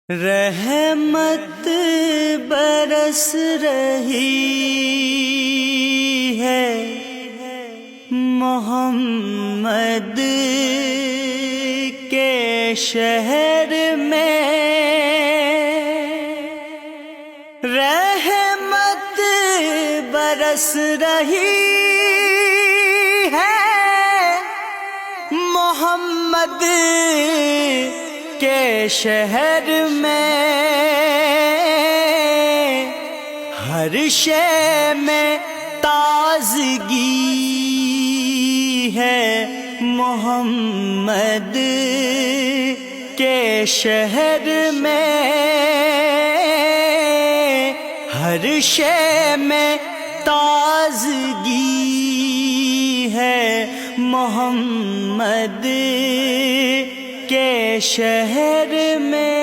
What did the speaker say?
رحمت برس رہی ہے محمد کے شہر میں، رحمت برس رہی ہے محمد کے شہر میں، ہر شے میں تازگی ہے محمد کے شہر میں، ہر شے میں تازگی ہے محمد کے شہر میں۔